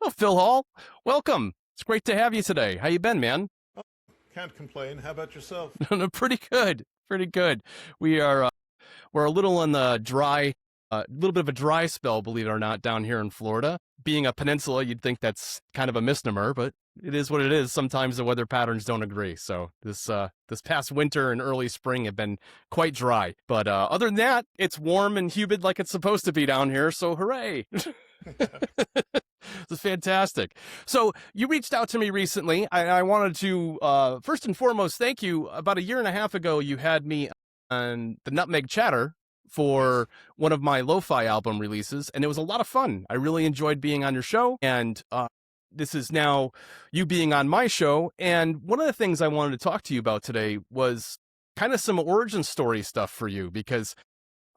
Oh, Phil Hall, welcome. It's great to have you today. How you been, man? Can't complain. How about yourself? No, pretty good. Pretty good. We are we're a little on the dry, little bit of a dry spell, believe it or not, down here in Florida. Being a peninsula, you'd think that's kind of a misnomer, but it is what it is. Sometimes the weather patterns don't agree. So this past winter and early spring have been quite dry. But other than that, it's warm and humid like it's supposed to be down here. So hooray! This is fantastic. So you reached out to me recently. I wanted to first and foremost thank you. About a year and a half ago, you had me on the Nutmeg Chatter for one of my lo-fi album releases, and it was a lot of fun. I really enjoyed being on your show, and this is now you being on my show. And one of the things I wanted to talk to you about today was kind of some origin story stuff for you, because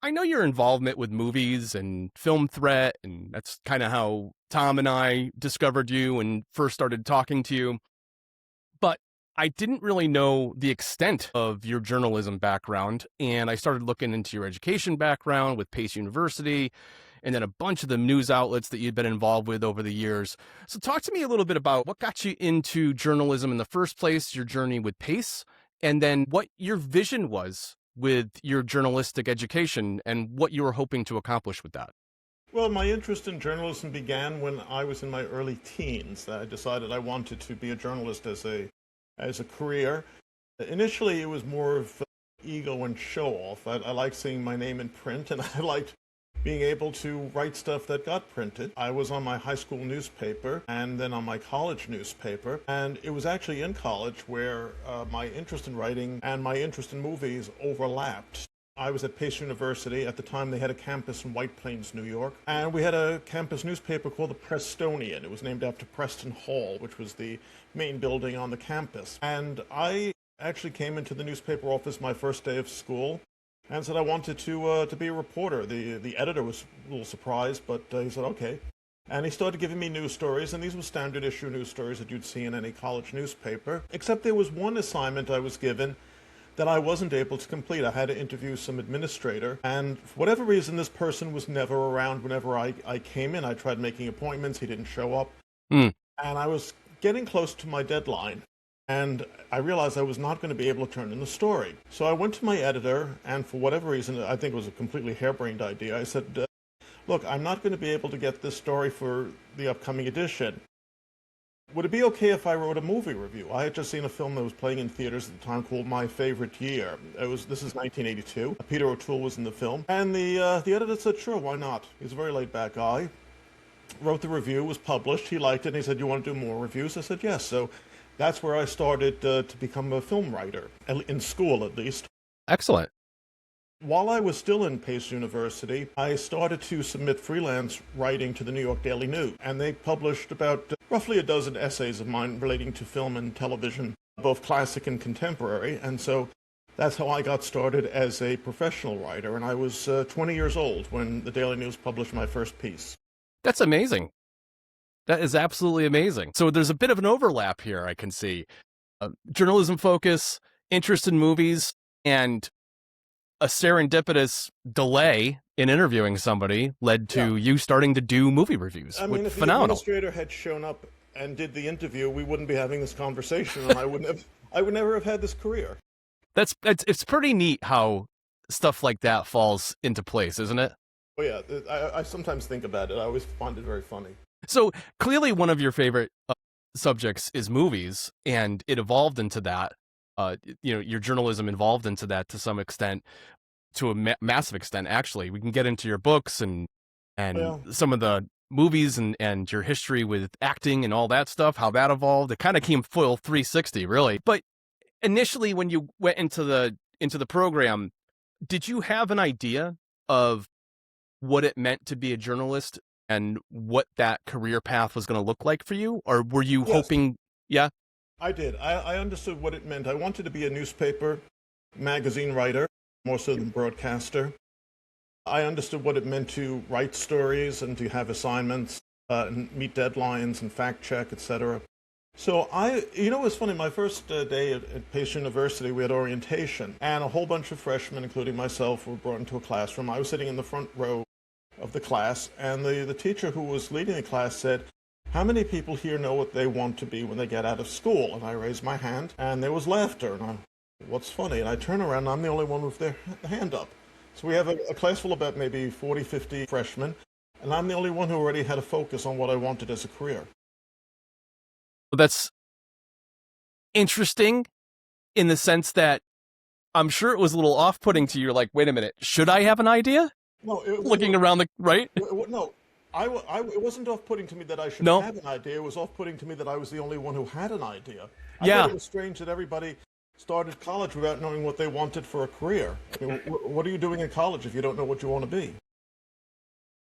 I know your involvement with movies and Film Threat, and that's kind of how Tom and I discovered you and first started talking to you. But I didn't really know the extent of your journalism background, and I started looking into your education background with Pace University, and then a bunch of the news outlets that you'd been involved with over the years. So talk to me a little bit about what got you into journalism in the first place, your journey with Pace, and then what your vision was with your journalistic education and what you were hoping to accomplish with that. Well, my interest in journalism began when I was in my early teens. I decided I wanted to be a journalist as a career. Initially, it was more of ego and show off. I liked seeing my name in print, and I liked being able to write stuff that got printed. I was on my high school newspaper and then on my college newspaper, and it was actually in college where my interest in writing and my interest in movies overlapped. I was at Pace University. At the time, they had a campus in White Plains, New York, and we had a campus newspaper called the Prestonian. It was named after Preston Hall, which was the main building on the campus. And I actually came into the newspaper office my first day of school and said I wanted to be a reporter. The editor was a little surprised, but he said, okay. And he started giving me news stories, and these were standard issue news stories that you'd see in any college newspaper, except there was one assignment I was given that I wasn't able to complete. I had to interview some administrator, and for whatever reason, this person was never around whenever I came in. I tried making appointments, he didn't show up, and I was getting close to my deadline. And I realized I was not going to be able to turn in the story. So I went to my editor, and for whatever reason, I think it was a completely harebrained idea. I said, look, I'm not going to be able to get this story for the upcoming edition. Would it be okay if I wrote a movie review? I had just seen a film that was playing in theaters at the time called My Favorite Year. This is 1982. Peter O'Toole was in the film. And the editor said, sure, why not? He's a very laid-back guy. Wrote the review, was published. He liked it, and he said, you want to do more reviews? I said, yes. So that's where I started to become a film writer, in school at least. Excellent. While I was still in Pace University, I started to submit freelance writing to the New York Daily News, and they published about roughly a dozen essays of mine relating to film and television, both classic and contemporary, and so that's how I got started as a professional writer, and I was 20 years old when the Daily News published my first piece. That's amazing. That is absolutely amazing. So there's a bit of an overlap here, I can see. Journalism focus, interest in movies, and a serendipitous delay in interviewing somebody led to you starting to do movie reviews. I mean, if phenomenal. The administrator had shown up and did the interview, we wouldn't be having this conversation, and I would never have had this career. It's pretty neat how stuff like that falls into place, isn't it? Oh yeah, I sometimes think about it. I always find it very funny. So clearly one of your favorite subjects is movies, and it evolved into that. Your journalism evolved into that to some extent, to a massive extent, actually. We can get into your books and some of the movies and your history with acting and all that stuff, how that evolved. It kind of came full 360, really. But initially, when you went into the program, did you have an idea of what it meant to be a journalist and what that career path was going to look like for you? Or were you hoping? Yeah, I did. I understood what it meant. I wanted to be a newspaper, magazine writer, more so than broadcaster. I understood what it meant to write stories and to have assignments and meet deadlines and fact check, etc. So it was funny, my first day at Pace University, we had orientation, and a whole bunch of freshmen, including myself, were brought into a classroom. I was sitting in the front row of the class, and the teacher who was leading the class said, how many people here know what they want to be when they get out of school? And I raised my hand, and there was laughter. And what's funny? And I turn around, and I'm the only one with their hand up. So we have a class full of about maybe 40, 50 freshmen, and I'm the only one who already had a focus on what I wanted as a career. Well, that's interesting in the sense that I'm sure it was a little off-putting to you. You're like, wait a minute, should I have an idea? No, Looking around the right. No, it wasn't off-putting to me that I should No. have an idea. It was off-putting to me that I was the only one who had an idea. I Yeah. thought it was strange that everybody started college without knowing what they wanted for a career. I mean, what are you doing in college if you don't know what you want to be?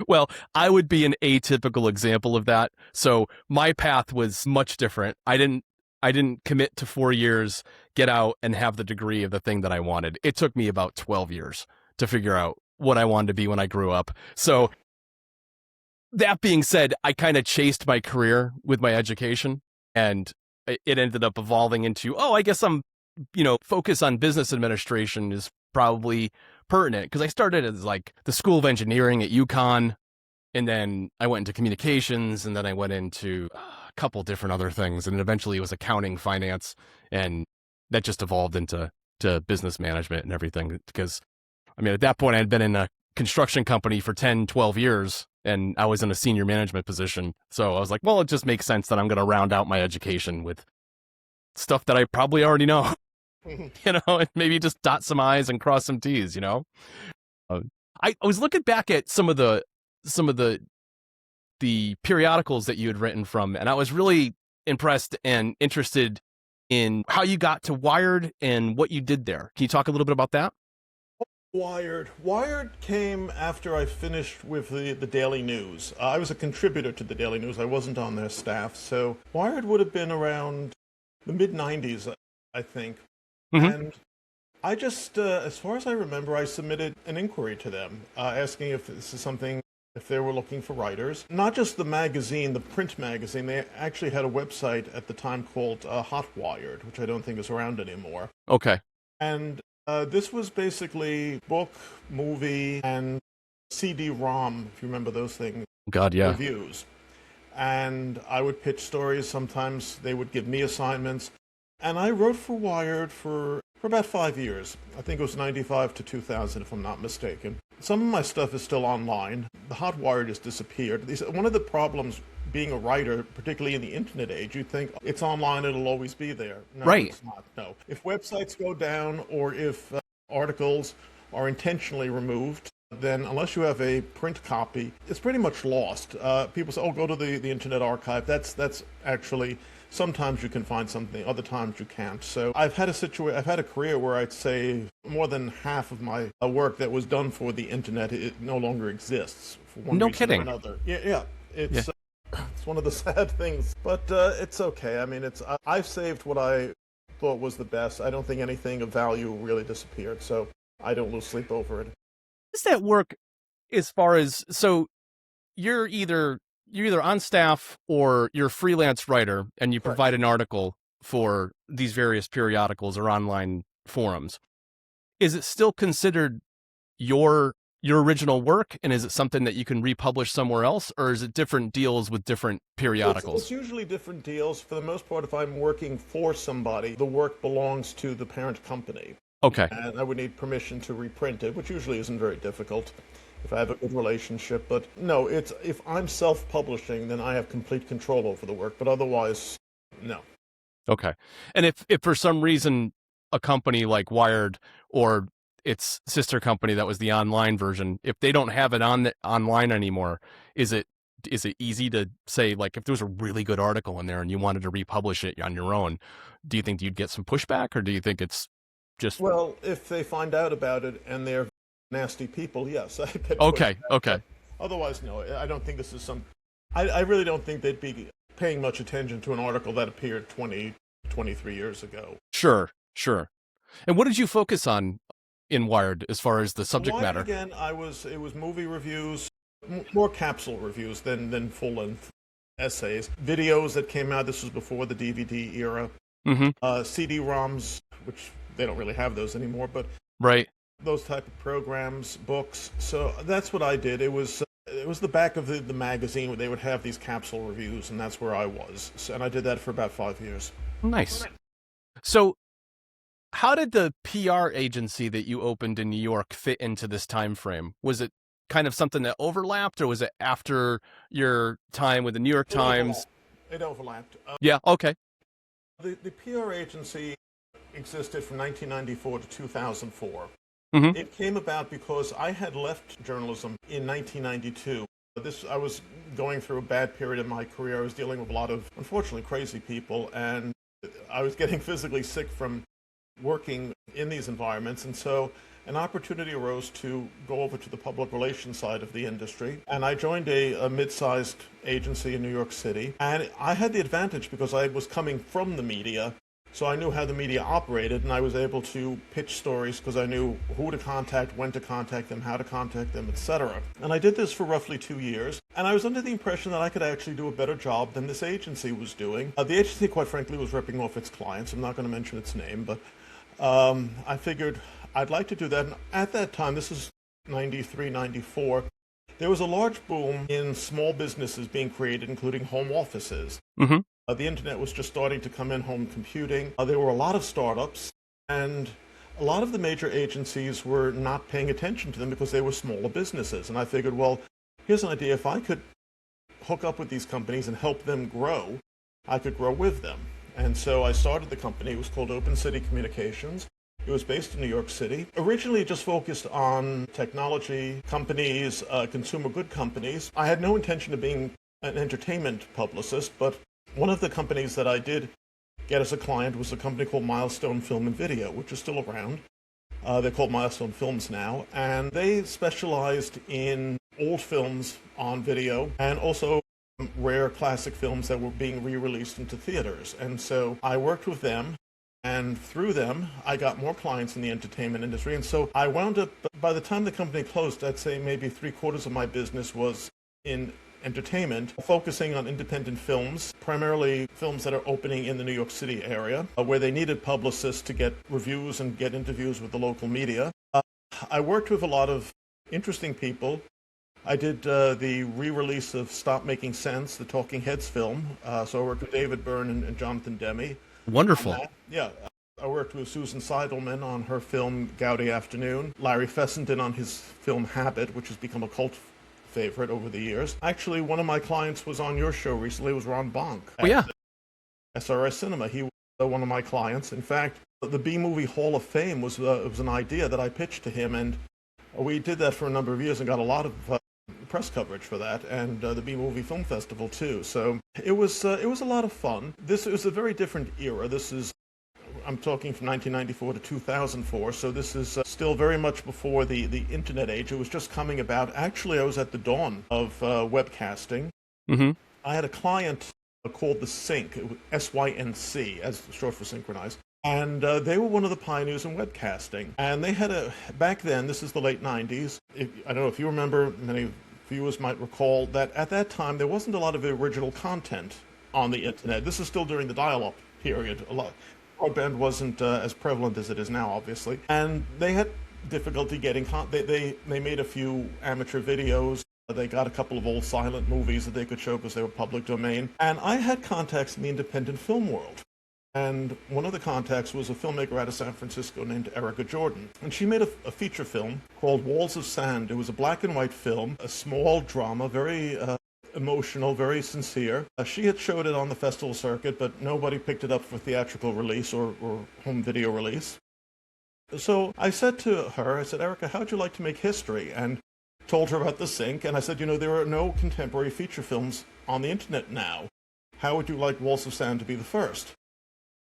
Well, I would be an atypical example of that. So my path was much different. I didn't commit to 4 years, get out and have the degree of the thing that I wanted. It took me about 12 years to figure out what I wanted to be when I grew up. So that being said, I kind of chased my career with my education, and it ended up evolving into, I guess I'm, focus on business administration is probably pertinent, because I started as like the School of Engineering at UConn, and then I went into communications, and then I went into a couple different other things, and eventually it was accounting, finance, and that just evolved into business management and everything. Because, I mean, at that point I had been in a construction company for 10, 12 years, and I was in a senior management position. So I was like, well, it just makes sense that I'm going to round out my education with stuff that I probably already know, and maybe just dot some I's and cross some T's, I was looking back at some of the periodicals that you had written from, and I was really impressed and interested in how you got to Wired and what you did there. Can you talk a little bit about that? Wired came after I finished with the Daily News. I was a contributor to the Daily News. I wasn't on their staff. So Wired would have been around the mid-90s, I think. Mm-hmm. And I just, as far as I remember, I submitted an inquiry to them asking if this is something, if they were looking for writers. Not just the magazine, the print magazine. They actually had a website at the time called Hot Wired, which I don't think is around anymore. Okay. And this was basically book, movie, and CD-ROM, if you remember those things. God, yeah. Reviews. And I would pitch stories. Sometimes they would give me assignments. And I wrote for Wired for about 5 years. I think it was 95 to 2000, if I'm not mistaken. Some of my stuff is still online. The Hot Wired has disappeared. One of the problems being a writer, particularly in the internet age, you think it's online, it'll always be there. No, right. It's not. No. If websites go down or if articles are intentionally removed, then unless you have a print copy, it's pretty much lost. People say, go to the Internet Archive. That's actually, sometimes you can find something, other times you can't. So I've had a career where I'd say more than half of my work that was done for the Internet, it no longer exists for one no reason kidding. or another. Yeah. It's one of the sad things, but it's okay. I mean, I've saved what I thought was the best. I don't think anything of value really disappeared, so I don't lose sleep over it. Does that work as far as, so you're either on staff or you're a freelance writer and you provide an article for these various periodicals or online forums? Is it still considered your original work, and is it something that you can republish somewhere else, or is it different deals with different periodicals? It's usually different deals. For the most part, if I'm working for somebody, the work belongs to the parent company. Okay. And I would need permission to reprint it, which usually isn't very difficult if I have a good relationship. But no, if I'm self-publishing, then I have complete control over the work. But otherwise, no. Okay. And if for some reason a company like Wired or its sister company that was the online version, if they don't have it online anymore, is it easy to say, like, if there was a really good article in there and you wanted to republish it on your own, do you think you'd get some pushback, or do you think it's just... Well, if they find out about it and they're nasty people, yes, I get okay. pushback. Okay. Otherwise, no. I don't think this is I really don't think they'd be paying much attention to an article that appeared 23 years ago. Sure. And what did you focus on in Wired as far as the subject Wired, matter? Again, it was movie reviews, more capsule reviews than full-length essays. Videos that came out, this was before the DVD era. Mm-hmm. CD-ROMs, which they don't really have those anymore, but right. Those type of programs, books. So that's what I did. It was It was the back of the magazine where they would have these capsule reviews, and that's where I was. And I did that for about 5 years. Nice. So how did the PR agency that you opened in New York fit into this time frame? Was it kind of something that overlapped, or was it after your time with the New York Times? It overlapped. Yeah, okay. The PR agency existed from 1994 to 2004. Mm-hmm. It came about because I had left journalism in 1992. I was going through a bad period in my career. I was dealing with a lot of, unfortunately, crazy people, and I was getting physically sick from working in these environments. And so an opportunity arose to go over to the public relations side of the industry. And I joined a mid-sized agency in New York City. And I had the advantage because I was coming from the media. So I knew how the media operated, and I was able to pitch stories because I knew who to contact, when to contact them, how to contact them, etc. And I did this for roughly 2 years, and I was under the impression that I could actually do a better job than this agency was doing. The agency, quite frankly, was ripping off its clients. I'm not going to mention its name, but I figured I'd like to do that. And at that time, this is 93, 94, there was a large boom in small businesses being created, including home offices. Mm-hmm. The internet was just starting to come in, home computing. There were a lot of startups, and a lot of the major agencies were not paying attention to them because they were smaller businesses. And I figured, well, here's an idea. If I could hook up with these companies and help them grow, I could grow with them. And so I started the company. It was called Open City Communications. It was based in New York City. Originally just focused on technology companies, consumer good companies. I had no intention of being an entertainment publicist, but one of the companies that I did get as a client was a company called Milestone Film and Video, which is still around. They're called Milestone Films now, and they specialized in old films on video and also rare classic films that were being re-released into theaters. And so I worked with them, and through them, I got more clients in the entertainment industry. And so I wound up, by the time the company closed, I'd say maybe 3/4 of my business was in entertainment, focusing on independent films, primarily films that are opening in the New York City area, where they needed publicists to get reviews and get interviews with the local media. I worked with a lot of interesting people. I did the re-release of Stop Making Sense, the Talking Heads film. So I worked with David Byrne and Jonathan Demme. Wonderful. Yeah. I worked with Susan Seidelman on her film Gaudy Afternoon, Larry Fessenden on his film Habit, which has become a cult favorite over the years. Actually, one of my clients was on your show recently. It was Ron Bonk. Oh, yeah. SRS Cinema. He was one of my clients. In fact, the B-Movie Hall of Fame was an idea that I pitched to him, and we did that for a number of years and got a lot of press coverage for that, and the B-Movie Film Festival too. So it was a lot of fun. This was a very different era. I'm talking from 1994 to 2004, so this is still very much before the internet age. It was just coming about. Actually, I was at the dawn of webcasting. Mm-hmm. I had a client called The Sync, SYNC, as short for synchronized, and they were one of the pioneers in webcasting. And they had back then, this is the late 90s, I don't know if you remember, many viewers might recall that at that time there wasn't a lot of original content on the internet. This is still during the dial-up period. Broadband wasn't as prevalent as it is now, obviously. And they had difficulty getting they made a few amateur videos. They got a couple of old silent movies that they could show because they were public domain. And I had contacts in the independent film world. And one of the contacts was a filmmaker out of San Francisco named Erica Jordan. And she made a feature film called Walls of Sand. It was a black and white film, a small drama, very emotional, very sincere. She had showed it on the festival circuit, but nobody picked it up for theatrical release or home video release. So I said to her, I said, Erica, how'd you like to make history? And told her about The Sync, and I said, there are no contemporary feature films on the internet now. How would you like Walls of Sand to be the first?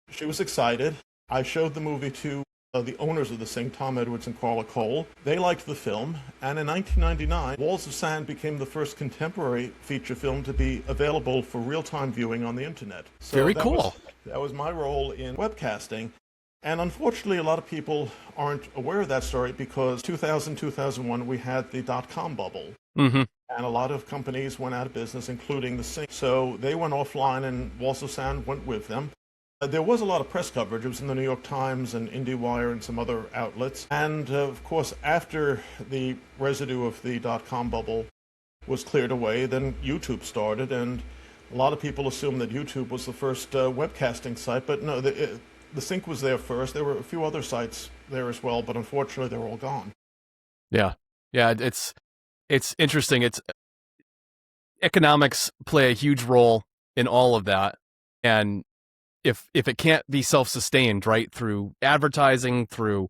She was excited. I showed the movie to the owners of The Sync, Tom Edwards and Carla Cole. They liked the film, and in 1999, Walls of Sand became the first contemporary feature film to be available for real-time viewing on the internet. So Very cool. That was my role in webcasting. And unfortunately, a lot of people aren't aware of that story because 2000, 2001, we had the dot-com bubble. Mm-hmm. And a lot of companies went out of business, including The Sync. So they went offline, and Walls of Sand went with them. There was a lot of press coverage. It was in the New York Times and IndieWire and some other outlets. And, of course, after the residue of the dot-com bubble was cleared away, then YouTube started, and a lot of people assume that YouTube was the first webcasting site, but no, the sync was there first. There were a few other sites there as well, but unfortunately they're all gone. Yeah. Yeah. It's interesting. It's economics play a huge role in all of that. And if it can't be self-sustained, right, through advertising, through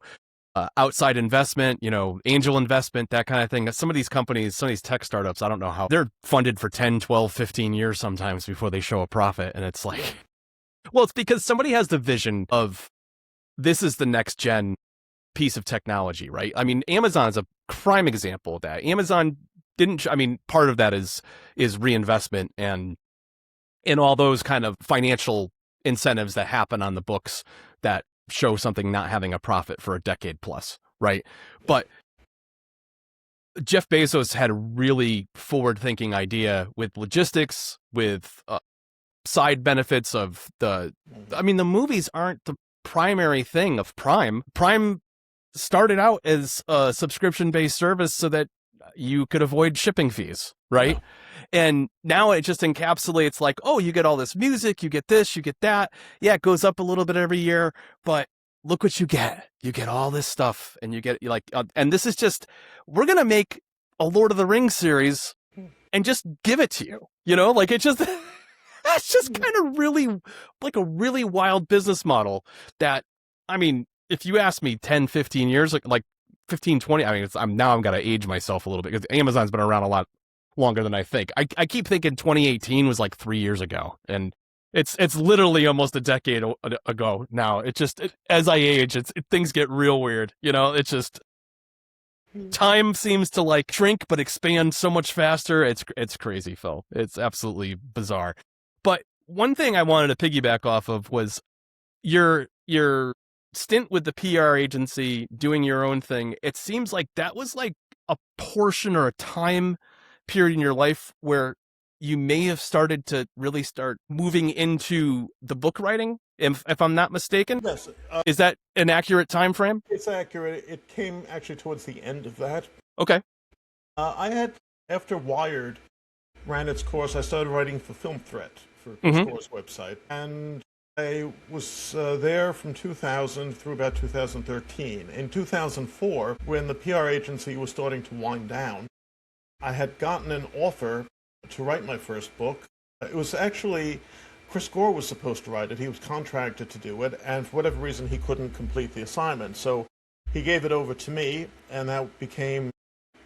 outside investment, angel investment, that kind of thing. Some of these companies, some of these tech startups, I don't know how they're funded for 10, 12, 15 years sometimes before they show a profit. And it's like, well, it's because somebody has the vision of this is the next gen piece of technology, right? I mean, Amazon is a prime example of that. Amazon part of that is reinvestment and all those kind of financial incentives that happen on the books that show something not having a profit for a decade plus, right? But Jeff Bezos had a really forward-thinking idea with logistics, with side benefits of the movies aren't the primary thing of Prime. Prime started out as a subscription-based service so that you could avoid shipping fees, right? Yeah. And now it just encapsulates like, oh, you get all this music, you get this, you get that. Yeah, it goes up a little bit every year, but look what you get. You get all this stuff, and you get and this is just, we're going to make a Lord of the Rings series and just give it to you. It just, that's just kind of really like a really wild business model that, if you ask me 10, 15 years, like 15, 20, I'm got to age myself a little bit because Amazon's been around a lot longer than I think. I keep thinking 2018 was like 3 years ago, and it's literally almost a decade ago now. As I age, things get real weird. It's just time seems to like shrink but expand so much faster. It's crazy, Phil. It's absolutely bizarre. But one thing I wanted to piggyback off of was your stint with the PR agency, doing your own thing. It seems like that was like a portion or a time period in your life where you may have started to really start moving into the book writing, if I'm not mistaken. Yes. Is that an accurate time frame? It's accurate. It came actually towards the end of that. Okay. After Wired ran its course, I started writing for Film Threat for Chris Gore's website. And I was there from 2000 through about 2013. In 2004, when the PR agency was starting to wind down, I had gotten an offer to write my first book. It was actually, Chris Gore was supposed to write it. He was contracted to do it, and for whatever reason, he couldn't complete the assignment. So he gave it over to me, and that became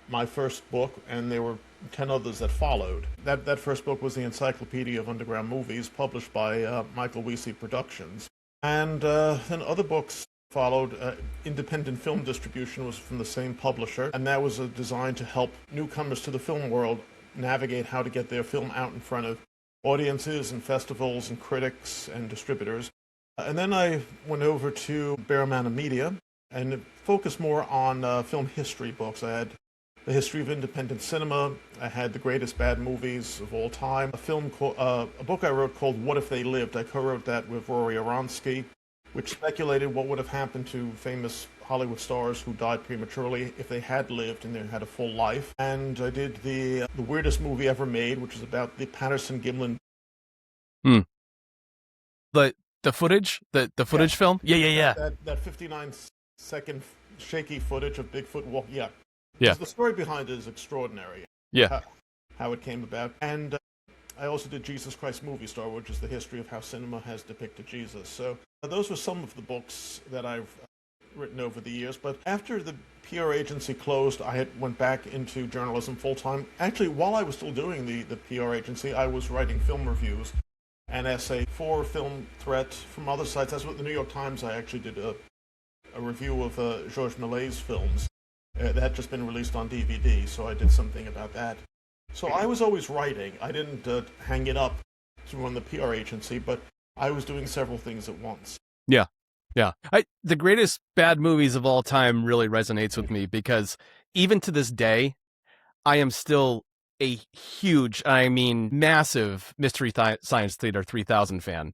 my first book, and there were 10 others that followed. That first book was the Encyclopedia of Underground Movies, published by Michael Weesey Productions. And then other books followed. Independent film distribution was from the same publisher, and that was designed to help newcomers to the film world navigate how to get their film out in front of audiences and festivals and critics and distributors. And then I went over to Barramana Media and focused more on film history books. I had The History of Independent Cinema. I had The Greatest Bad Movies of All Time. A book I wrote called What If They Lived. I co-wrote that with Rory Aronsky, which speculated what would have happened to famous Hollywood stars who died prematurely if they had lived and they had a full life. And I did the weirdest movie ever made, which is about the Patterson-Gimlin. The footage, the footage film. Yeah. That 59-second shaky footage of Bigfoot walk. Yeah. The story behind it is extraordinary. Yeah. How it came about. And I also did Jesus Christ Movie Star, which is the history of how cinema has depicted Jesus. So those were some of the books that I've written over the years. But after the PR agency closed, I went back into journalism full-time. Actually, while I was still doing the PR agency, I was writing film reviews and essay for Film Threat from other sites. That's what the New York Times, I actually did a review of Georges Méliès films. That had just been released on DVD, so I did something about that. So I was always writing. I didn't hang it up to run the PR agency, but I was doing several things at once. Yeah. The Greatest Bad Movies of All Time really resonates with me because even to this day, I am still a huge, massive Mystery Science Theater 3000 fan.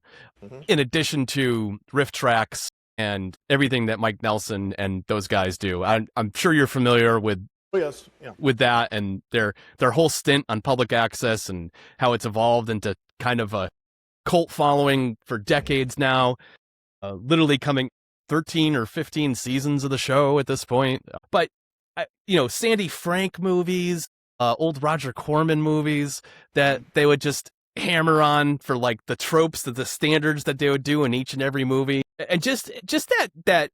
In addition to riff tracks and everything that Mike Nelson and those guys do. I'm sure you're familiar with Oh, yes. Yeah. with that, and their whole stint on public access and how it's evolved into kind of a cult following for decades now, literally coming 13 or 15 seasons of the show at this point. But Sandy Frank movies, old Roger Corman movies that they would just hammer on for like the tropes, the standards that they would do in each and every movie, and just that.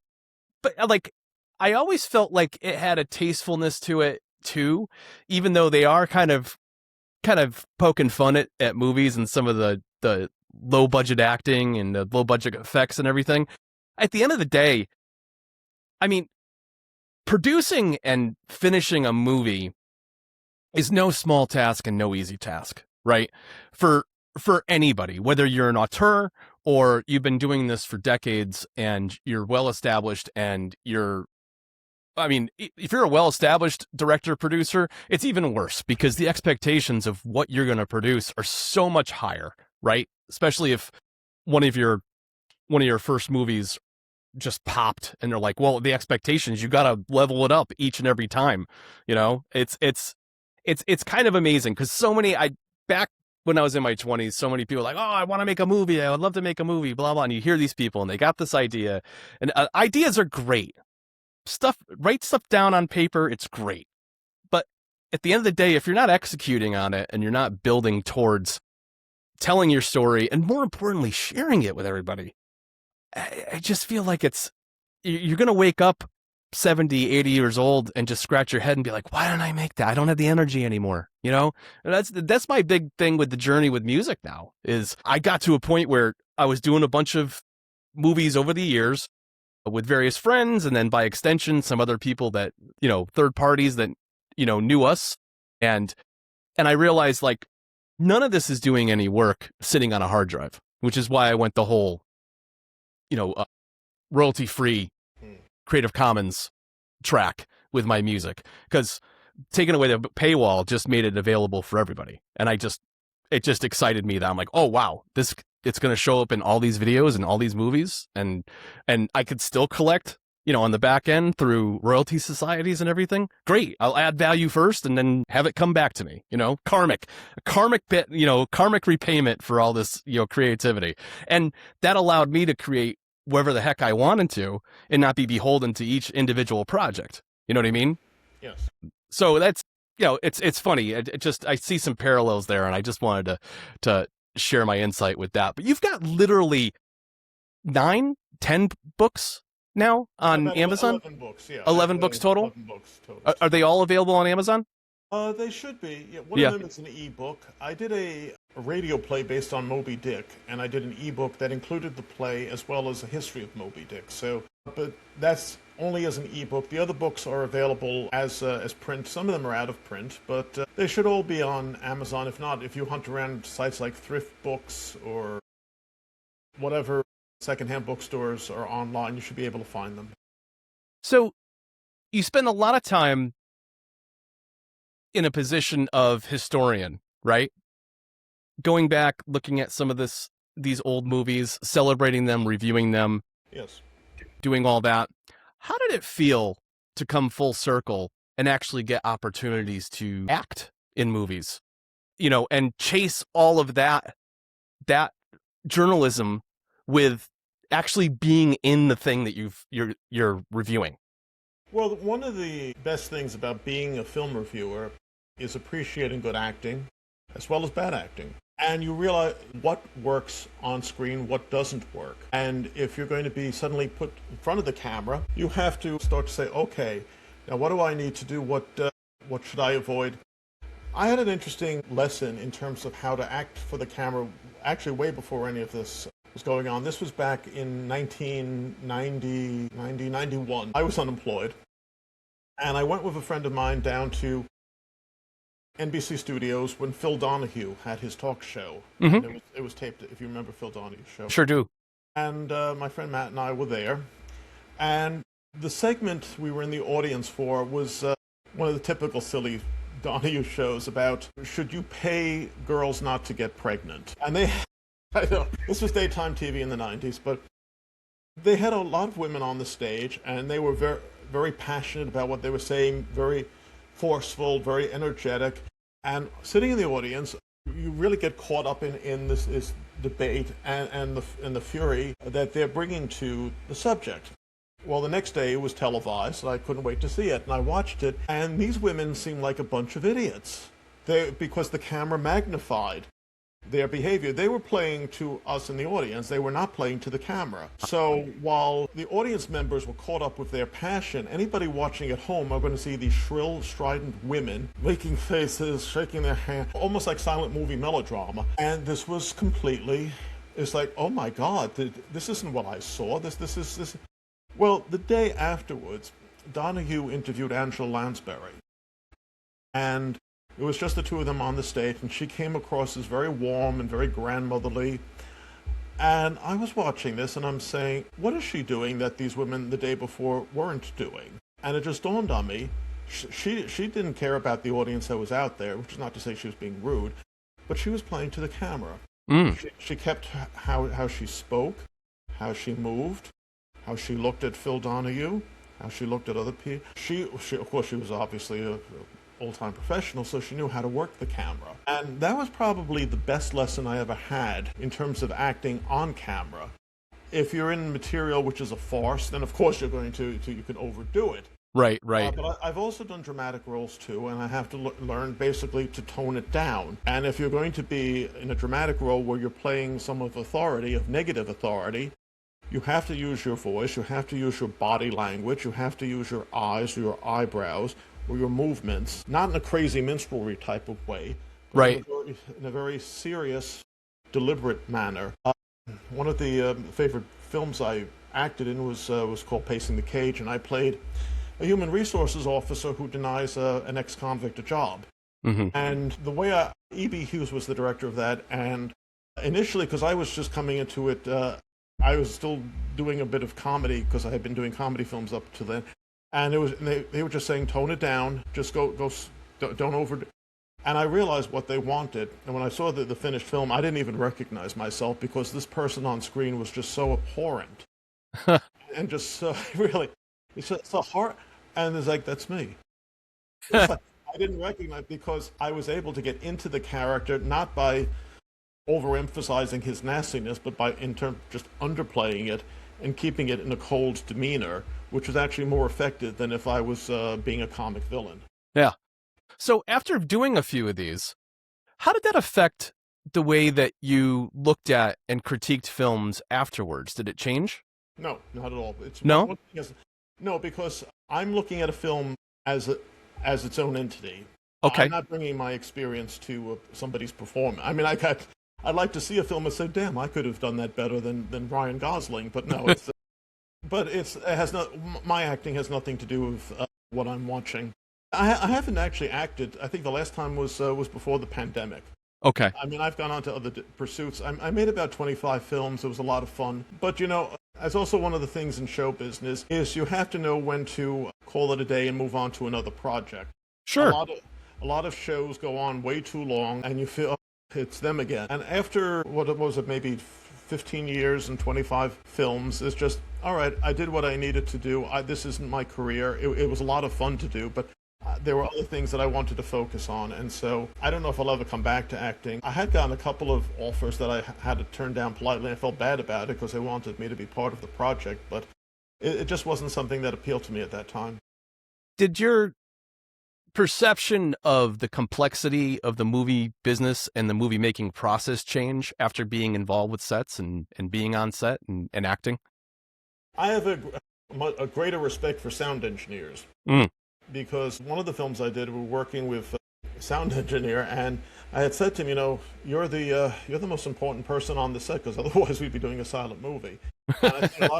But like, I always felt like it had a tastefulness to it too, even though they are kind of poking fun at movies and some of the low budget acting and the low budget effects and everything. At the end of the day, I mean, producing and finishing a movie is no small task and no easy task, right? For anybody, whether you're an auteur or you've been doing this for decades and you're well established and if you're a well-established director, producer, it's even worse because the expectations of what you're going to produce are so much higher, right? Especially if one of your first movies just popped and they're like, well, the expectations, you got to level it up each and every time. It's kind of amazing because back when I was in my 20s, so many people were like, oh, I want to make a movie. I would love to make a movie, blah, blah. And you hear these people and they got this idea, and ideas are great. Write stuff down on paper. It's great. But at the end of the day, if you're not executing on it and you're not building towards telling your story and more importantly, sharing it with everybody, I just feel like you're going to wake up 70, 80 years old and just scratch your head and be like, why don't I make that? I don't have the energy anymore. And that's my big thing with the journey with music now is I got to a point where I was doing a bunch of movies over the years with various friends, and then by extension, some other people that, third parties that, knew us. And I realized like none of this is doing any work sitting on a hard drive, which is why I went the whole, royalty-free Creative Commons track with my music, because taking away the paywall just made it available for everybody. And it just excited me that I'm like, oh, wow, it's going to show up in all these videos and all these movies. And I could still collect, on the back end through royalty societies and everything. Great. I'll add value first and then have it come back to me, karmic bit, karmic repayment for all this, creativity. And that allowed me to create wherever the heck I wanted to and not be beholden to each individual project. You know what I mean? Yes. So that's, it's funny. I see some parallels there, and I just wanted to share my insight with that. But you've got literally 9, 10 books now on Amazon? 11 books, yeah. 11 books total? 11 books total. Are they all available on Amazon? They should be. Yeah, one of them is an ebook. I did a radio play based on Moby Dick, and I did an ebook that included the play as well as a history of Moby Dick. So, but that's only as an ebook. The other books are available as print. Some of them are out of print, but they should all be on Amazon. If not, if you hunt around sites like Thrift Books or whatever secondhand bookstores are online, you should be able to find them. So, you spend a lot of time in a position of historian, right? Going back, looking at some of these old movies, celebrating them, reviewing them. Yes. Doing all that. How did it feel to come full circle and actually get opportunities to act in movies, and chase all of that journalism with actually being in the thing that you're reviewing? Well, one of the best things about being a film reviewer is appreciating good acting as well as bad acting. And you realize what works on screen, what doesn't work. And if you're going to be suddenly put in front of the camera, you have to start to say, okay, now what do I need to do? What should I avoid? I had an interesting lesson in terms of how to act for the camera, actually way before any of this was going on. This was back in 1991. I was unemployed. And I went with a friend of mine down to NBC Studios when Phil Donahue had his talk show. Mm-hmm. It was taped, if you remember Phil Donahue's show. Sure do. And my friend Matt and I were there. And the segment we were in the audience for was one of the typical silly Donahue shows about, should you pay girls not to get pregnant? And I know, this was daytime TV in the 90s, but they had a lot of women on the stage, and they were very, very passionate about what they were saying, very forceful, very energetic. And sitting in the audience, you really get caught up in this debate and the fury that they're bringing to the subject. Well, the next day it was televised, and I couldn't wait to see it. And I watched it, and these women seemed like a bunch of idiots. Because the camera magnified their behavior. They were playing to us in the audience. They were not playing to the camera. So while the audience members were caught up with their passion, anybody watching at home are going to see these shrill, strident women making faces, shaking their hand, almost like silent movie melodrama. And this was completely, it's like, oh my God, this isn't what I saw. This. Well, the day afterwards, Donahue interviewed Angela Lansbury. And it was just the two of them on the stage, and she came across as very warm and very grandmotherly. And I was watching this, and I'm saying, what is she doing that these women the day before weren't doing? And it just dawned on me, she didn't care about the audience that was out there, which is not to say she was being rude, but she was playing to the camera. She kept how she spoke, how she moved, how she looked at Phil Donahue, how she looked at other people. She of course, she was obviously a old-time professional, so she knew how to work the camera. And that was probably the best lesson I ever had in terms of acting on camera. If you're in material which is a farce, then of course you're going to you can overdo it. Right. But I've also done dramatic roles too, and I have to learn basically to tone it down. And if you're going to be in a dramatic role where you're playing some of authority, of negative authority, you have to use your voice, you have to use your body language, you have to use your eyes, your eyebrows, or your movements, not in a crazy minstrelry type of way, but Right. in a very serious, deliberate manner. One of the favorite films I acted in was called Pacing the Cage, and I played a human resources officer who denies an ex-convict a job. And the way E.B. Hughes was the director of that, and initially, because I was just coming into it, I was still doing a bit of comedy, because I had been doing comedy films up to then. And they were just saying, tone it down, just go, don't overdo. And I realized what they wanted. And when I saw the finished film, I didn't even recognize myself, because this person on screen was just so abhorrent. And just so, really, it's so hard. And it's like, that's me. It's like, I didn't recognize, because I was able to get into the character, not by overemphasizing his nastiness, but by just underplaying it and keeping it in a cold demeanor, which was actually more effective than if I was being a comic villain. Yeah. So after doing a few of these, how did that affect the way that you looked at and critiqued films afterwards? Did it change? No, not at all. No? No, because I'm looking at a film as its own entity. Okay. I'm not bringing my experience to somebody's performance. I mean, I'd like to see a film and say, damn, I could have done that better than Ryan Gosling, but no, it's... But it has not. My acting has nothing to do with what I'm watching. I haven't actually acted. I think the last time was before the pandemic. Okay. I mean, I've gone on to other pursuits. I made about 25 films. It was a lot of fun. But as also one of the things in show business is you have to know when to call it a day and move on to another project. Sure. A lot of shows go on way too long, and you feel it's them again. And after what was it, maybe 15 years and 25 films, it's just, all right, I did what I needed to do. This isn't my career. It was a lot of fun to do, but there were other things that I wanted to focus on. And so I don't know if I'll ever come back to acting. I had gotten a couple of offers that I had to turn down politely. I felt bad about it because they wanted me to be part of the project, but it just wasn't something that appealed to me at that time. Did your perception of the complexity of the movie business and the movie making process change after being involved with sets and being on set and acting? I have a greater respect for sound engineers, because one of the films I did, we were working with a sound engineer, and I had said to him, you're the most important person on the set, because otherwise we'd be doing a silent movie. And I think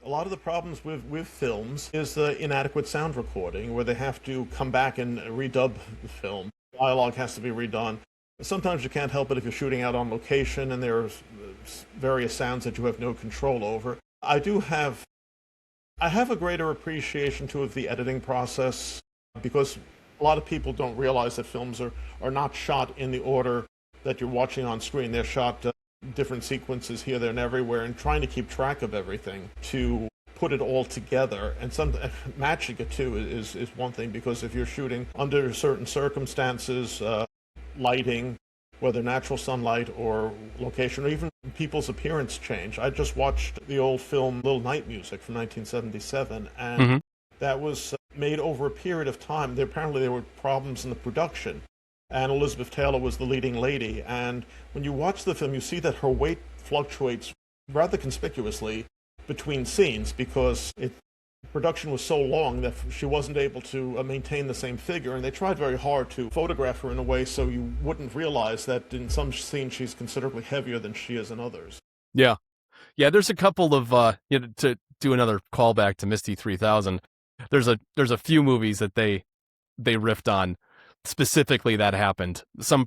a lot of the problems with films is the inadequate sound recording, where they have to come back and redub the film. Dialogue has to be redone. Sometimes you can't help it if you're shooting out on location and there are various sounds that you have no control over. I have a greater appreciation too of the editing process, because a lot of people don't realize that films are not shot in the order that you're watching on screen. They're shot different sequences here, there, and everywhere, and trying to keep track of everything to put it all together, and matching it too is one thing, because if you're shooting under certain circumstances, lighting, whether natural sunlight or location, or even people's appearance change. I just watched the old film Little Night Music from 1977, and that was made over a period of time. Apparently there were problems in the production, and Elizabeth Taylor was the leading lady, and when you watch the film, you see that her weight fluctuates rather conspicuously between scenes, because production was so long that she wasn't able to maintain the same figure, and they tried very hard to photograph her in a way so you wouldn't realize that in some scenes she's considerably heavier than she is in others. Yeah. There's a couple of to do another callback to Misty 3000. There's a few movies that they riffed on specifically that happened.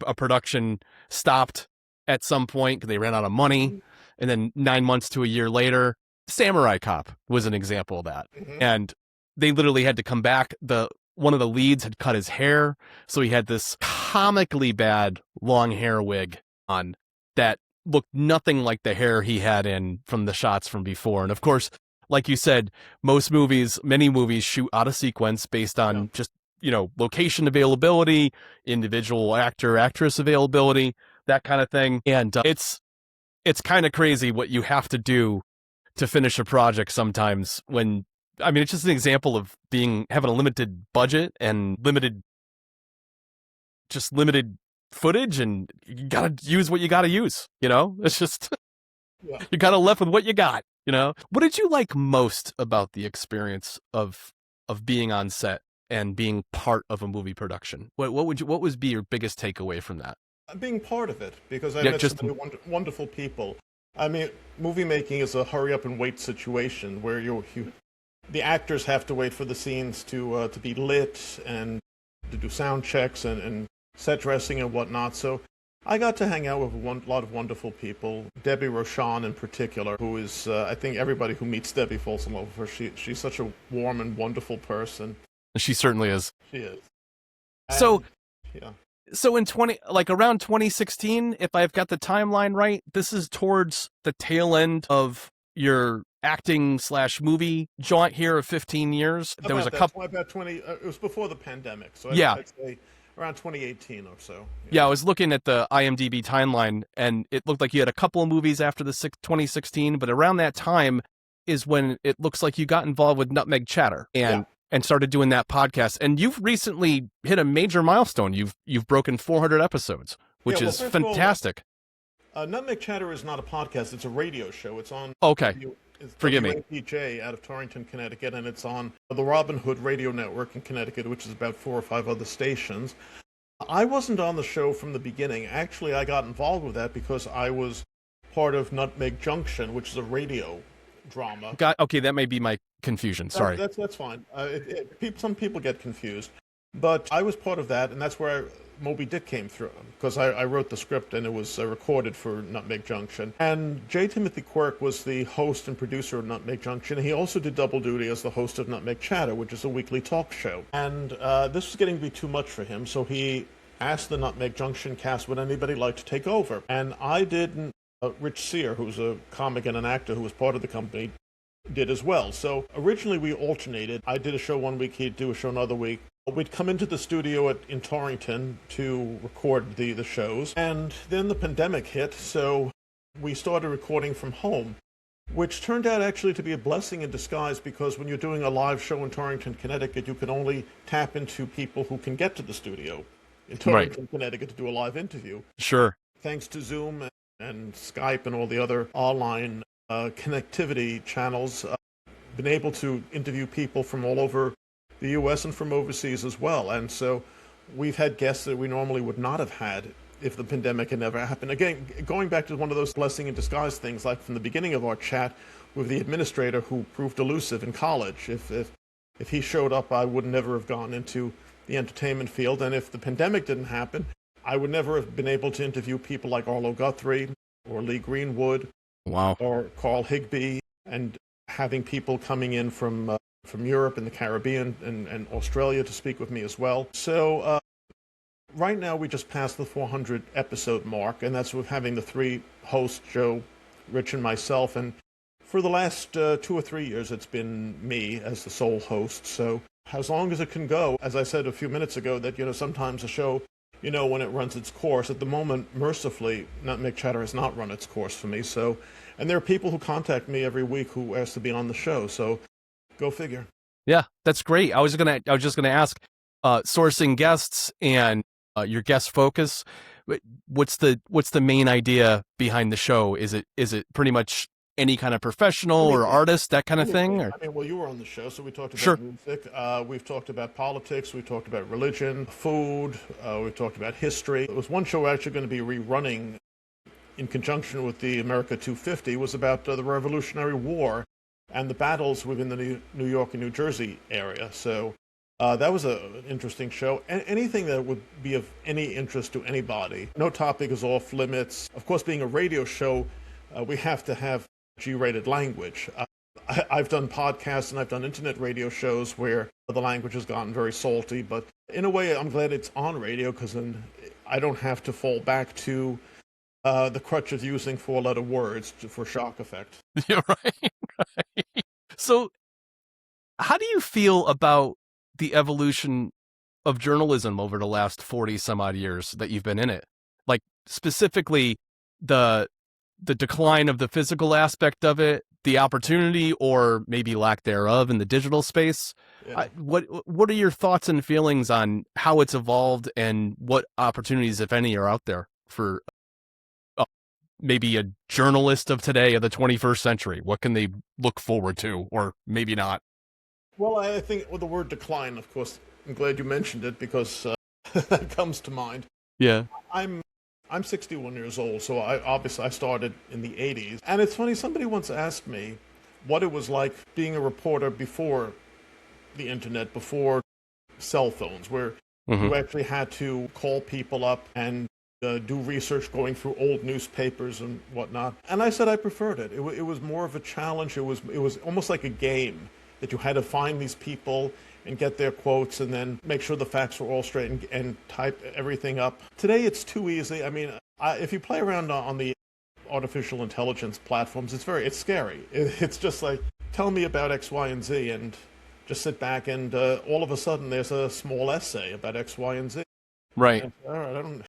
A production stopped at some point because they ran out of money, and then 9 months to a year later, Samurai Cop was an example of that. And they literally had to come back. One of the leads had cut his hair, so he had this comically bad long hair wig on that looked nothing like the hair he had in from the shots from before. And of course, like you said, many movies shoot out of sequence based on just, location availability, individual actress availability, that kind of thing. And it's kind of crazy what you have to do to finish a project sometimes it's just an example of having a limited budget and limited footage, and you gotta use what you gotta use, it's just, you gotta left with what you got, What did you like most about the experience of being on set and being part of a movie production? What would be your biggest takeaway from that? Being part of it, because I met so many wonderful people. I mean, movie making is a hurry up and wait situation where the actors have to wait for the scenes to be lit and to do sound checks and set dressing and whatnot. So I got to hang out with a lot of wonderful people. Debbie Rochon in particular, who is, I think everybody who meets Debbie falls in love with her. She's such a warm and wonderful person. She certainly is. She is. So in around 2016, if I've got the timeline right, this is towards the tail end of your acting/movie jaunt here of 15 years. There was a couple about 20. It was before the pandemic, so I'd say around 2018 or so. Yeah, I was looking at the IMDb timeline, and it looked like you had a couple of movies after the 2016, but around that time is when it looks like you got involved with Nutmeg Chatter and started doing that podcast. And you've recently hit a major milestone. You've broken 400 episodes, which is fantastic. Nutmeg Chatter is not a podcast; it's a radio show. It's on. Okay. Forgive me. WAPJ out of Torrington, Connecticut, and it's on the Robin Hood Radio Network in Connecticut, which is about 4 or 5 other stations. I wasn't on the show from the beginning. Actually, I got involved with that because I was part of Nutmeg Junction, which is a radio drama. Okay, that may be my confusion. Sorry. That's fine. Some people get confused. But I was part of that, and that's where Moby Dick came through, because I wrote the script and it was recorded for Nutmeg Junction. And J. Timothy Quirk was the host and producer of Nutmeg Junction. He also did double duty as the host of Nutmeg Chatter, which is a weekly talk show. And this was getting to be too much for him, so he asked the Nutmeg Junction cast, would anybody like to take over? And I did. Rich Sear, who's a comic and an actor who was part of the company, did as well. So originally we alternated. I did a show one week, he'd do a show another week. We'd come into the studio in Torrington to record the shows, and then the pandemic hit, so we started recording from home, which turned out actually to be a blessing in disguise, because when you're doing a live show in Torrington, Connecticut, you can only tap into people who can get to the studio in Torrington, Connecticut to do a live interview. Sure. Thanks to Zoom and Skype and all the other online connectivity channels, been able to interview people from all over the U.S. and from overseas as well. And so we've had guests that we normally would not have had if the pandemic had never happened. Again, going back to one of those blessing in disguise things, like from the beginning of our chat with the administrator who proved elusive in college. If he showed up, I would never have gone into the entertainment field. And if the pandemic didn't happen, I would never have been able to interview people like Arlo Guthrie or Lee Greenwood. Wow. Or Carl Higbee, and having people coming in from Europe and the Caribbean and Australia to speak with me as well. So right now we just passed the 400 episode mark, and that's with having the 3 hosts, Joe, Rich, and myself. And For the last 2 or 3 years, it's been me as the sole host. So as long as it can go, as I said a few minutes ago, that, sometimes a show, when it runs its course. At the moment, mercifully, Nutmeg Chatter has not run its course for me. So, and there are people who contact me every week who ask to be on the show. So go figure. Yeah, that's great. I was just gonna ask, sourcing guests and your guest focus. What's the main idea behind the show? Is it pretty much any kind of professional or artist, that kind of thing? Or? Well, you were on the show, so we talked about Sure. music. We've talked about politics. We talked about religion, food. We've talked about history. There was one show we're actually going to be rerunning in conjunction with the America 250. Was about the Revolutionary War and the battles within the New York and New Jersey area. So that was an interesting show. Anything that would be of any interest to anybody. No topic is off limits. Of course, being a radio show, we have to have G-rated language. I've done podcasts and I've done internet radio shows where the language has gotten very salty, but in a way I'm glad it's on radio because then I don't have to fall back to the crutch of using 4-letter words for shock effect. Yeah, right. So how do you feel about the evolution of journalism over the last 40 some odd years that you've been in it? Like specifically the decline of the physical aspect of it, the opportunity or maybe lack thereof in the digital space. Yeah. What are your thoughts and feelings on how it's evolved and what opportunities, if any, are out there for maybe a journalist of today, of the 21st century? What can they look forward to, or maybe not? Well, I think with the word decline, of course, I'm glad you mentioned it because that comes to mind. Yeah. I'm 61 years old, so I started in the 80s. And it's funny, somebody once asked me what it was like being a reporter before the internet, before cell phones, where you actually had to call people up and do research going through old newspapers and whatnot. And I said I preferred it. It was more of a challenge. It was almost like a game that you had to find these people and get their quotes and then make sure the facts were all straight and type everything up. Today it's too easy. I mean, if you play around on the artificial intelligence platforms, it's scary. It's just like, tell me about X, Y, and Z, and just sit back and all of a sudden there's a small essay about X, Y, and Z. Right. And, all right, I don't.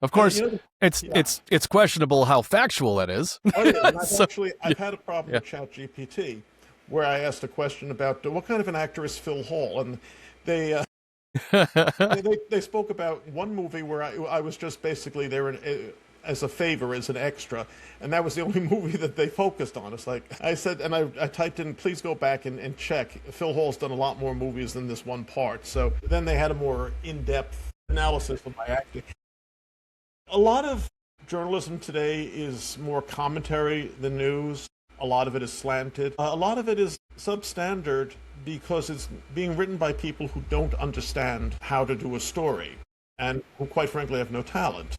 Of course, it's questionable how factual it is. Oh, yeah. And I've had a problem with ChatGPT, where I asked a question about what kind of an actor is Phil Hall, and they spoke about one movie where I was just basically there as a favor, as an extra, and that was the only movie that they focused on. It's like I said, and I typed in, please go back and check. Phil Hall's done a lot more movies than this one part. So then they had a more in-depth analysis of my acting. A lot of journalism today is more commentary than news. A lot of it is slanted. A lot of it is substandard because it's being written by people who don't understand how to do a story and who, quite frankly, have no talent.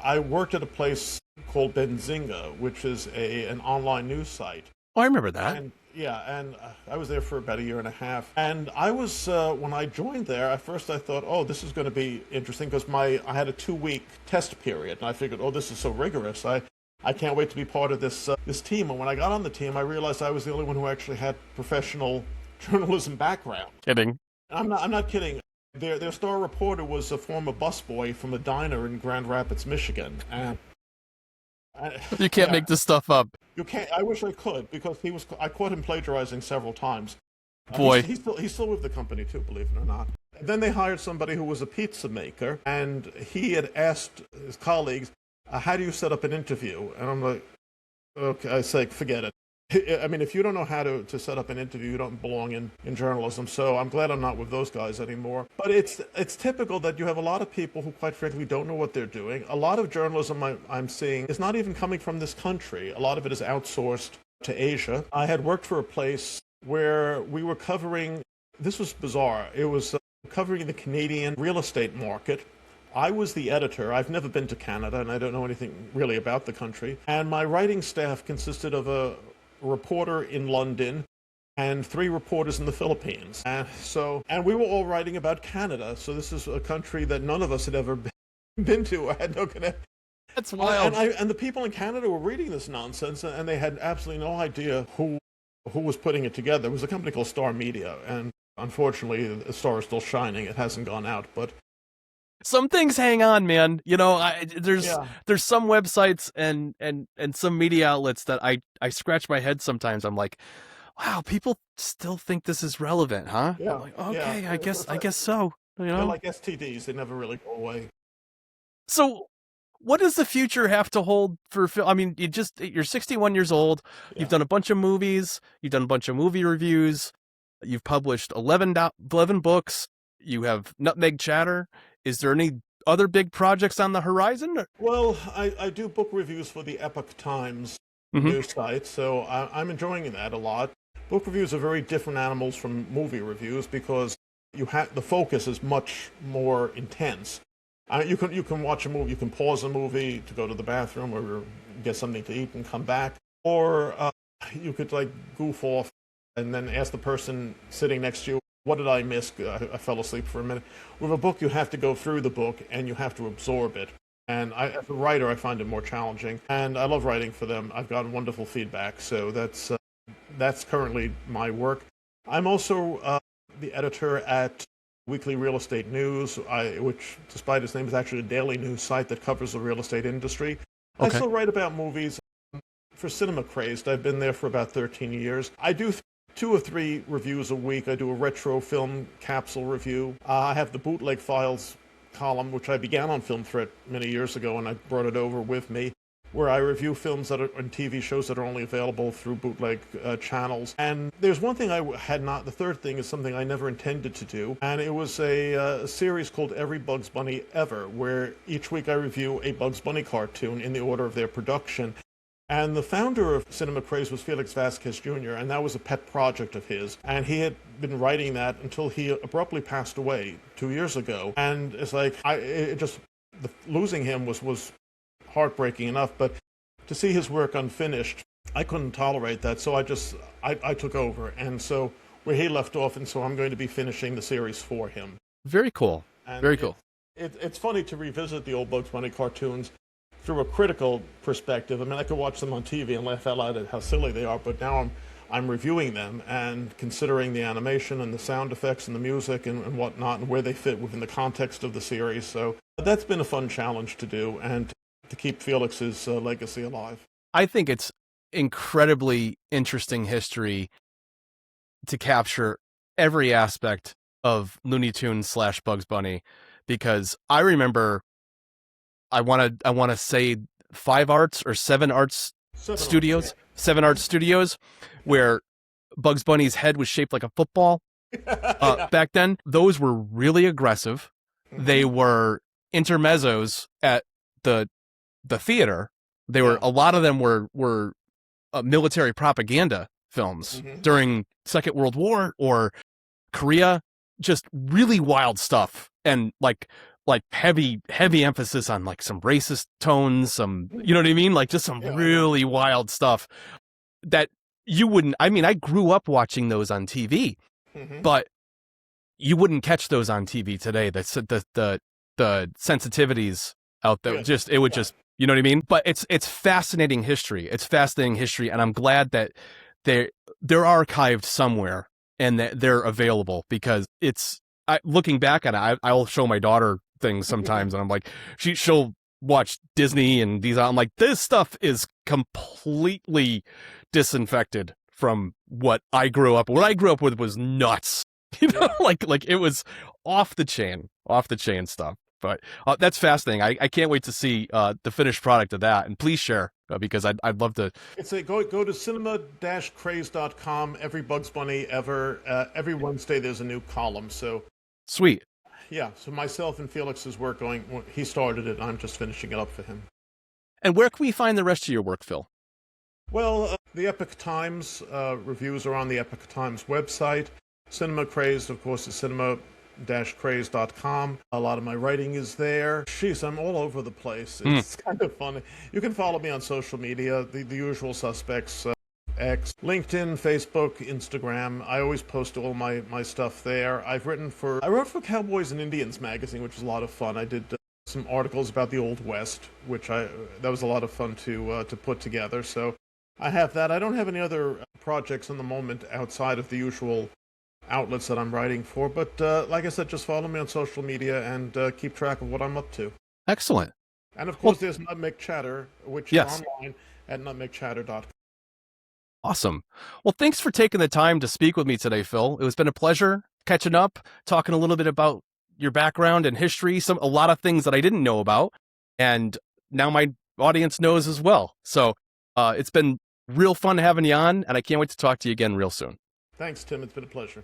I worked at a place called Benzinga, which is an online news site. Oh, I remember that. And I was there for about a year and a half. And I was, when I joined there, at first I thought, oh, this is going to be interesting because I had a 2-week test period. And I figured, oh, this is so rigorous. I can't wait to be part of this team. And when I got on the team, I realized I was the only one who actually had professional journalism background. Kidding. I'm not kidding. Their star reporter was a former busboy from a diner in Grand Rapids, Michigan. And you can't make this stuff up. You can't. I wish I could because I caught him plagiarizing several times. Boy, he's still with the company too, believe it or not. Then they hired somebody who was a pizza maker, and he had asked his colleagues, "How do you set up an interview?" And I'm like, "Okay," I say, "Forget it." I mean, if you don't know how to set up an interview, you don't belong in journalism. So I'm glad I'm not with those guys anymore. But it's typical that you have a lot of people who, quite frankly, don't know what they're doing. A lot of journalism I'm seeing is not even coming from this country. A lot of it is outsourced to Asia. I had worked for a place where we were covering, this was bizarre, it was covering the Canadian real estate market. I was the editor. I've never been to Canada, and I don't know anything really about the country. And my writing staff consisted of a reporter in London and 3 reporters in the Philippines. And we were all writing about Canada. So this is a country that none of us had ever been to or had no connection. That's wild. And the people in Canada were reading this nonsense, and they had absolutely no idea who was putting it together. It was a company called Star Media, and unfortunately, the star is still shining. It hasn't gone out, but some things hang on, man. There's some websites and some media outlets that I scratch my head sometimes. I'm like, wow, people still think this is relevant, huh? Yeah. I'm like, okay, Yeah. I guess so. They're like STDs; they never really go away. So, what does the future have to hold for film? I mean, you're 61 years old. Yeah. You've done a bunch of movies. You've done a bunch of movie reviews. You've published 11 books. You have Nutmeg Chatter. Is there any other big projects on the horizon? Well, I do book reviews for the Epoch Times news site, so I'm enjoying that a lot. Book reviews are very different animals from movie reviews because the focus is much more intense. You can watch a movie, you can pause a movie to go to the bathroom or get something to eat and come back, or you could like goof off and then ask the person sitting next to you, what did I miss? I fell asleep for a minute. With a book, you have to go through the book and you have to absorb it. And as a writer, I find it more challenging. And I love writing for them. I've gotten wonderful feedback, so that's currently my work. I'm also the editor at Weekly Real Estate News, which, despite its name, is actually a daily news site that covers the real estate industry. Okay. I still write about movies for Cinema Crazed. I've been there for about 13 years. I do 2 or 3 reviews a week. I do a retro film capsule review. I have the Bootleg Files column, which I began on Film Threat many years ago, and I brought it over with me, where I review films that are and TV shows that are only available through bootleg channels. And there's one thing the third thing is something I never intended to do, and it was a series called Every Bugs Bunny Ever, where each week I review a Bugs Bunny cartoon in the order of their production. And the founder of Cinema Craze was Felix Vasquez Jr., and that was a pet project of his. And he had been writing that until he abruptly passed away 2 years ago. And it's like, losing him was heartbreaking enough, but to see his work unfinished, I couldn't tolerate that, so I took over. And so where he left off, and so I'm going to be finishing the series for him. Very cool. Very cool. It's funny to revisit the old Bugs Bunny cartoons through a critical perspective. I mean, I could watch them on TV and laugh out loud at how silly they are, but now I'm reviewing them and considering the animation and the sound effects and the music and whatnot and where they fit within the context of the series. So that's been a fun challenge to do and to keep Felix's legacy alive. I think it's incredibly interesting history to capture every aspect of Looney Tunes / Bugs Bunny, because I remember I want to say 5 Arts or 7 Arts Studios, 7 Arts Studios, where Bugs Bunny's head was shaped like a football. Back then, those were really aggressive. They were intermezzos at the theater. They were a lot of them were military propaganda films during Second World War or Korea. Just really wild stuff, and like heavy emphasis on like some racist tones, some, you know what I mean? Like just some really wild stuff that you wouldn't, I mean, I grew up watching those on TV, but you wouldn't catch those on TV today. The sensitivities out there, you know what I mean? But it's fascinating history. It's fascinating history. And I'm glad that they're archived somewhere and that they're available, because looking back at it, I'll show my daughter things sometimes and I'm like, she'll watch Disney and these, I'm like, this stuff is completely disinfected from what I grew up. What I grew up with was nuts, you know, like it was off the chain stuff. But that's fascinating. I can't wait to see the finished product of that. And please share, because I'd love to. Go to cinema-craze.com. Every Bugs Bunny ever. Every Wednesday there's a new column. So sweet. Yeah. So myself and Felix's work he started it. I'm just finishing it up for him. And where can we find the rest of your work, Phil? Well, the Epoch Times reviews are on the Epoch Times website. Cinema Crazed, of course, is cinema-craze.com. A lot of my writing is there. Jeez, I'm all over the place. It's kind of funny. You can follow me on social media, the usual suspects, X, LinkedIn, Facebook, Instagram. I always post all my stuff there. I wrote for Cowboys and Indians magazine, which is a lot of fun. I did some articles about the Old West, which that was a lot of fun to put together. So I have that. I don't have any other projects in the moment outside of the usual outlets that I'm writing for. But like I said, just follow me on social media and keep track of what I'm up to. Excellent. And of course, there's Nutmeg Chatter, which Yes. is online at nutmegchatter.com. Awesome. Well, thanks for taking the time to speak with me today, Phil. It has been a pleasure catching up, talking a little bit about your background and history, a lot of things that I didn't know about, and now my audience knows as well. So it's been real fun having you on, and I can't wait to talk to you again real soon. Thanks, Tim. It's been a pleasure.